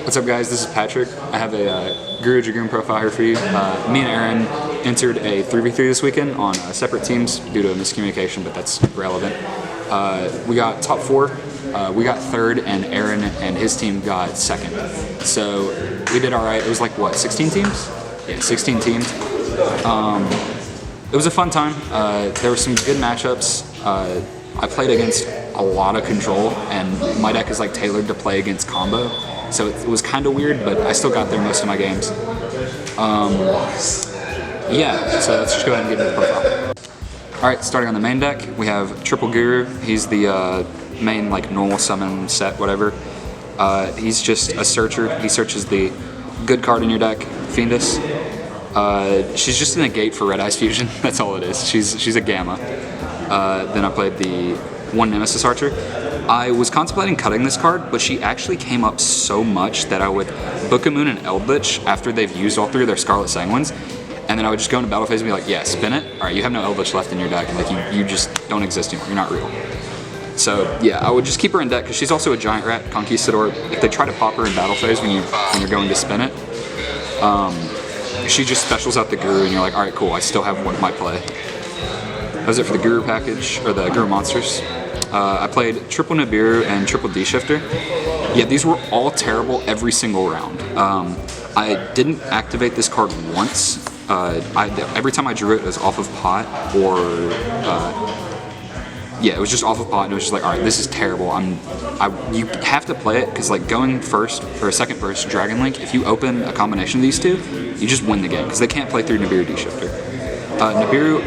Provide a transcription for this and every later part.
What's up, guys? This is Patrick. I have a Guru Dragoon profile here for you. Me and Aaron entered a 3v3 this weekend on separate teams due to a miscommunication, but that's relevant. We got top 4, we got 3rd, and Aaron and his team got 2nd. So we did alright. It was like, what, 16 teams? Yeah, 16 teams. It was a fun time. There were some good matchups. I played against a lot of control, and my deck is like tailored to play against combo. So it was kind of weird, but I still got there most of my games. Yeah, so let's just go ahead and get into the profile. Alright, starting on the main deck, we have Triple Guru. He's the main like normal summon set, whatever. He's just a searcher. He searches the good card in your deck, Fiendus. She's just a negate for Red Eyes Fusion. That's all it is. She's a Gamma. Then I played the one Nemesis Archer. I was contemplating cutting this card, but she actually came up so much that I would Book of Moon and Eldritch after they've used all 3 of their Scarlet Sanguines, and then I would just go into battle phase and be like, yeah, spin it. Alright, you have no Eldritch left in your deck. Like, you just don't exist anymore. You're not real. So, yeah, I would just keep her in deck, because she's also a Giant Rat Conquistador. If they try to pop her in battle phase when you're going to spin it, she just specials out the Guru, and you're like, alright, cool, I still have one of my play. That was it for the Guru package, or the Guru monsters. I played triple Nibiru and triple D-Shifter. Yeah, these were all terrible every single round. I didn't activate this card once. Every time I drew it, it was off of pot, or yeah, it was just off of pot, and it was just like, all right, this is terrible. You have to play it, because like going first or second first, Dragon Link, if you open a combination of these two, you just win the game, because they can't play through Nibiru D-Shifter. Nibiru.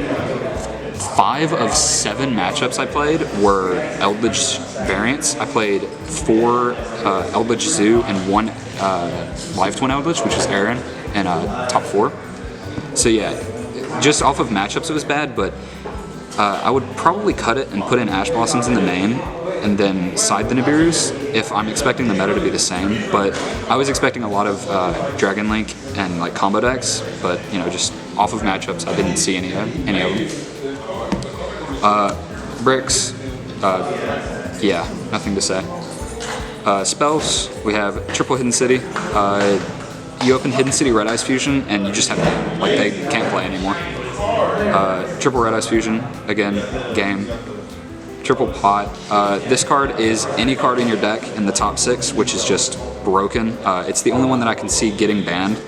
5 of 7 matchups I played were Eldritch variants. I played 4 Eldritch Zoo and 1 Live Twin Eldritch, which was Aaron, and top 4. So yeah, just off of matchups it was bad, but I would probably cut it and put in Ash Blossoms in the main, and then side the Nibirus if I'm expecting the meta to be the same. But I was expecting a lot of Dragon Link and like combo decks, but you know, just off of matchups I didn't see any of them. Bricks, yeah, nothing to say. Spells, we have triple Hidden City. You open Hidden City Red Eyes Fusion, and you just have to, like, they can't play anymore. Triple Red Eyes Fusion, again, game. Triple Pot. This card is any card in your deck in the top 6, which is just broken. It's the only one that I can see getting banned,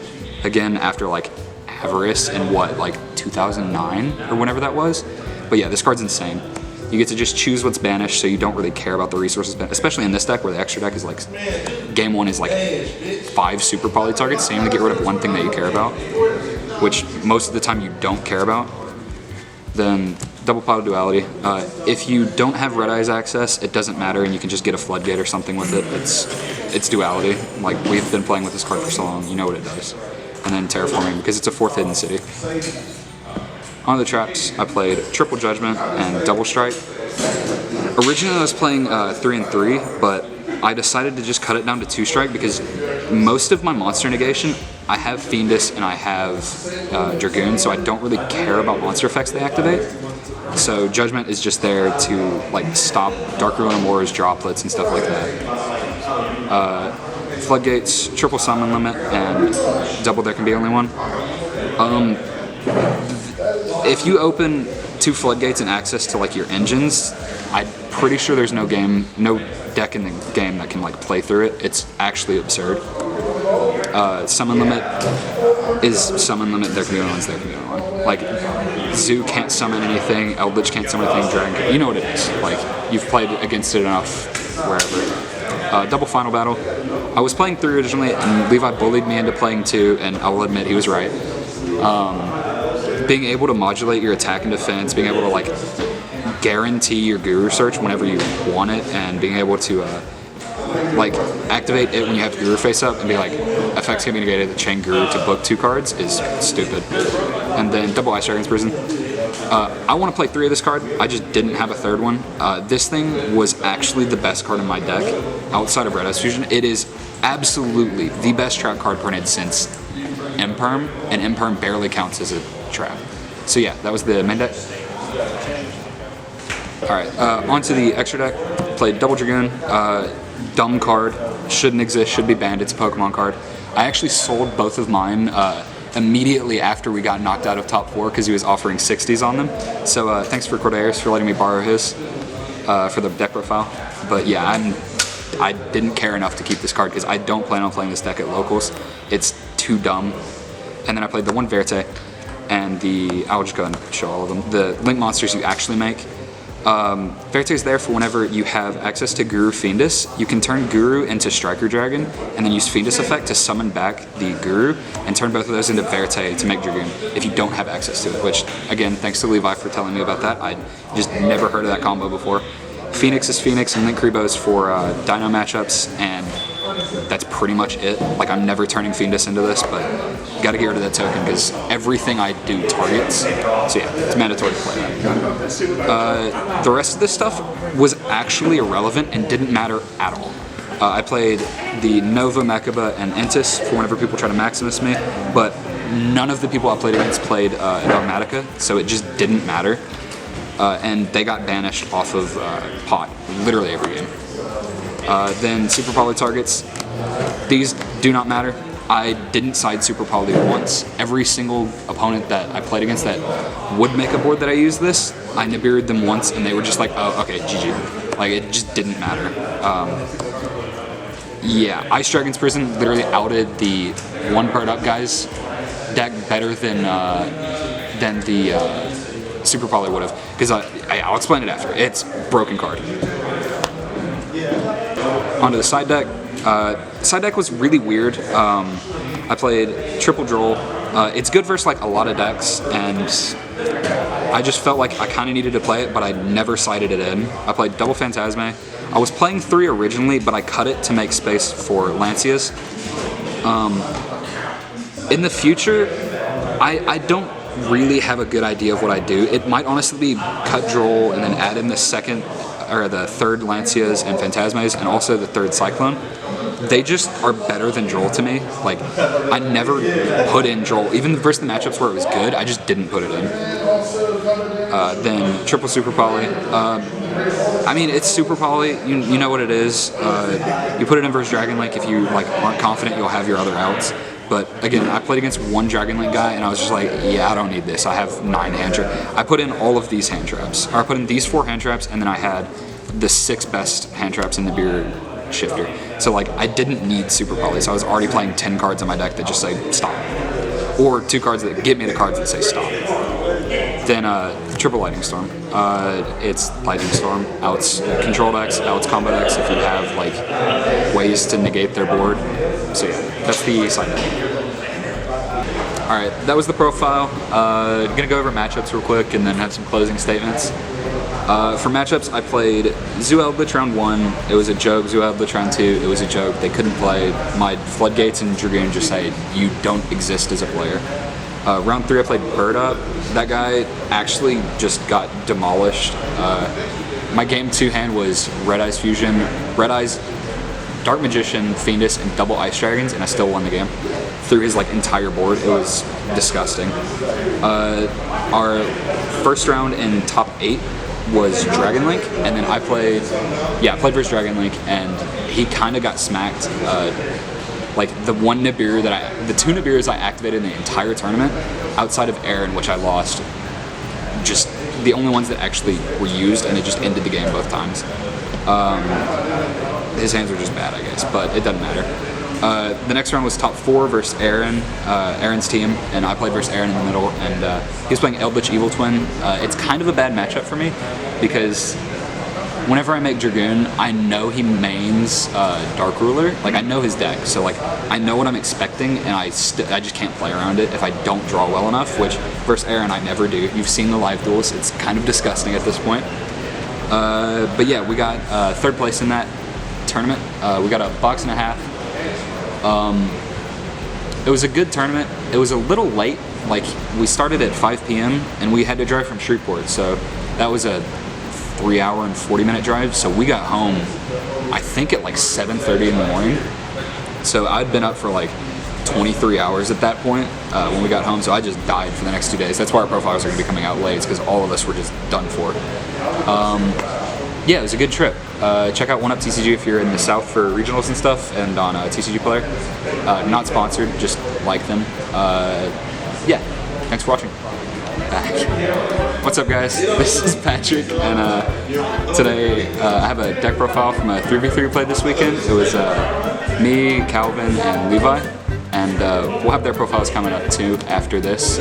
again, after, like, Avarice in, what, like, 2009, or whenever that was? But yeah, this card's insane. You get to just choose what's banished, so you don't really care about the resources, especially in this deck, where the extra deck is like, game 1 is like 5 super poly targets, so you only get rid of one thing that you care about, which most of the time you don't care about. Then double pot of duality. If you don't have Red Eyes access, it doesn't matter, and you can just get a Floodgate or something with it. It's duality. Like, we've been playing with this card for so long, you know what it does. And then terraforming, because it's a 4th Hidden City. On the traps, I played Triple Judgment and Double Strike. Originally I was playing 3 and 3, but I decided to just cut it down to 2 strike, because most of my monster negation, I have Fiendus and I have Dragoon, so I don't really care about monster effects they activate. So Judgment is just there to like stop Dark Ruin Wars, droplets, and stuff like that. Floodgates, triple summon limit, and double there can be only one. If you open 2 floodgates and access to like your engines, I'm pretty sure there's no deck in the game that can like play through it. It's actually absurd. Summon limit is summon limit. There can be only ones. There can be only one. Like Zoo can't summon anything. Eldritch can't summon anything. Dragon, you know what it is. Like, you've played against it enough wherever. Double Final Battle. I was playing 3 originally, and Levi bullied me into playing 2, and I will admit he was right. Being able to modulate your attack and defense, being able to like guarantee your Guru search whenever you want it, and being able to like activate it when you have Guru face up and be like, effects can be negated to chain Guru to book 2 cards is stupid. And then double Ice Dragon's Prison. I want to play 3 of this card, I just didn't have a 3rd one. This thing was actually the best card in my deck outside of Red Eyes Fusion. It is absolutely the best trap card printed since Imperm, and Imperm barely counts as a trap. So yeah, that was the main deck. Alright, onto the extra deck. played Double Dragoon. Dumb card, shouldn't exist, should be banned. It's a Pokemon card. I actually sold both of mine immediately after we got knocked out of top 4 because he was offering 60s on them. So thanks for Cordairs for letting me borrow his for the deck profile. But yeah, I didn't care enough to keep this card because I don't plan on playing this deck at locals. It's too dumb. And then I played the one Verte and the, I'll just go and show all of them. The Link monsters you actually make. Verte is there for whenever you have access to Guru Fiendus. You can turn Guru into Striker Dragon and then use Fiendus effect to summon back the Guru and turn both of those into Verte to make Dragoon if you don't have access to it, which again, thanks to Levi for telling me about that. I just never heard of that combo before. Phoenix is Phoenix and Link Rebos for Dino matchups, and that's pretty much it. Like, I'm never turning Fiendus into this, but gotta get rid of that token because everything I do targets. So yeah, it's mandatory to play that. The rest of this stuff was actually irrelevant and didn't matter at all. I played the Nova, Mechaba, and Entis for whenever people try to Maximus me, but none of the people I played against played Dogmatica, so it just didn't matter. And they got banished off of pot, literally every game. Then Super Poly targets, these do not matter. I didn't side Super Poly once. Every single opponent that I played against that would make a board that I used this, I Nibiru'd them once and they were just like, oh, okay, GG. Like, it just didn't matter. Yeah, Ice Dragon's Prison literally outed the one bird up guys deck better than the Super Poly would have, because I'll explain it after. It's broken card. Onto the side deck. Side deck was really weird. I played Triple Droll. It's good versus like a lot of decks, and I just felt like I kind of needed to play it, but I never sided it in. I played Double Phantasme. I was playing 3 originally, but I cut it to make space for Lancias. In the future, I don't really have a good idea of what I do. It might honestly be cut Droll and then add in the third Lancias and Phantasmes and also the third Cyclone. They just are better than Droll to me. Like, I never put in Droll. Even versus the matchups where it was good, I just didn't put it in. Then Triple Super Poly. I mean, it's Super Poly. You know what it is. You put it in versus Dragon Link if you like aren't confident you'll have your other outs. But again, I played against one Dragon Link guy, and I was just like, yeah, I don't need this. I have 9 hand traps. I put in all of these hand traps. Or I put in these 4 hand traps, and then I had the 6 best hand traps in the Beer Shifter. So like, I didn't need Super Poly, so I was already playing 10 cards on my deck that just say stop. Or 2 cards that get me the cards that say stop. Then Triple Lightning Storm. It's Lightning Storm, outs control decks, outs combo decks if you have like ways to negate their board. So yeah, that's the side deck. Alright, that was the profile. Gonna go over matchups real quick and then have some closing statements. For matchups, I played Zoo Eldritch round 1. It was a joke. Zoo Eldritch round 2. It was a joke. They couldn't play. My Floodgates and Dragoon just say, you don't exist as a player. Round 3, I played Bird Up. That guy actually just got demolished. My game 2 hand was Red Eyes Fusion, Red Eyes, Dark Magician, Fiendus, and double Ice Dragons, and I still won the game through his like entire board. It was disgusting. Our first round in top 8 was Dragon Link, and then I played versus Dragon Link, and he kind of got smacked. Like the 2 Nibiru's I activated in the entire tournament, outside of Aaron, which I lost, just the only ones that actually were used, and it just ended the game both times. His hands were just bad, I guess, but it doesn't matter. The next round was top 4 versus Aaron, Aaron's team, and I played versus Aaron in the middle, and he was playing Eldritch Evil Twin. It's kind of a bad matchup for me, because whenever I make Dragoon, I know he mains Dark Ruler. Like, I know his deck, so like I know what I'm expecting, and I just can't play around it if I don't draw well enough, which versus Aaron I never do. You've seen the live duels. It's kind of disgusting at this point. But yeah, we got 3rd place in that tournament. We got a box and a half. It was a good tournament. It was a little late. Like, we started at 5 p.m. and we had to drive from Shreveport, so that was a 3-hour and 40-minute drive. So we got home, I think at like 7:30 in the morning. So I'd been up for like 23 hours at that point when we got home. So I just died for the next 2 days. That's why our profiles are going to be coming out late, because all of us were just done for. Yeah, it was a good trip. Check out 1UP if you're in the South for regionals and stuff, and on TCG Player. Not sponsored, just like them. Yeah, thanks for watching. Back. What's up, guys? This is Patrick, and today I have a deck profile from a 3v3 we played this weekend. It was me, Calvin, and Levi, and we'll have their profiles coming up too after this.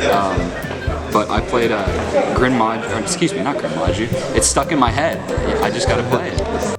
But I played Grin Mod, or excuse me, not Grin Mod. It's stuck in my head. I just gotta play it.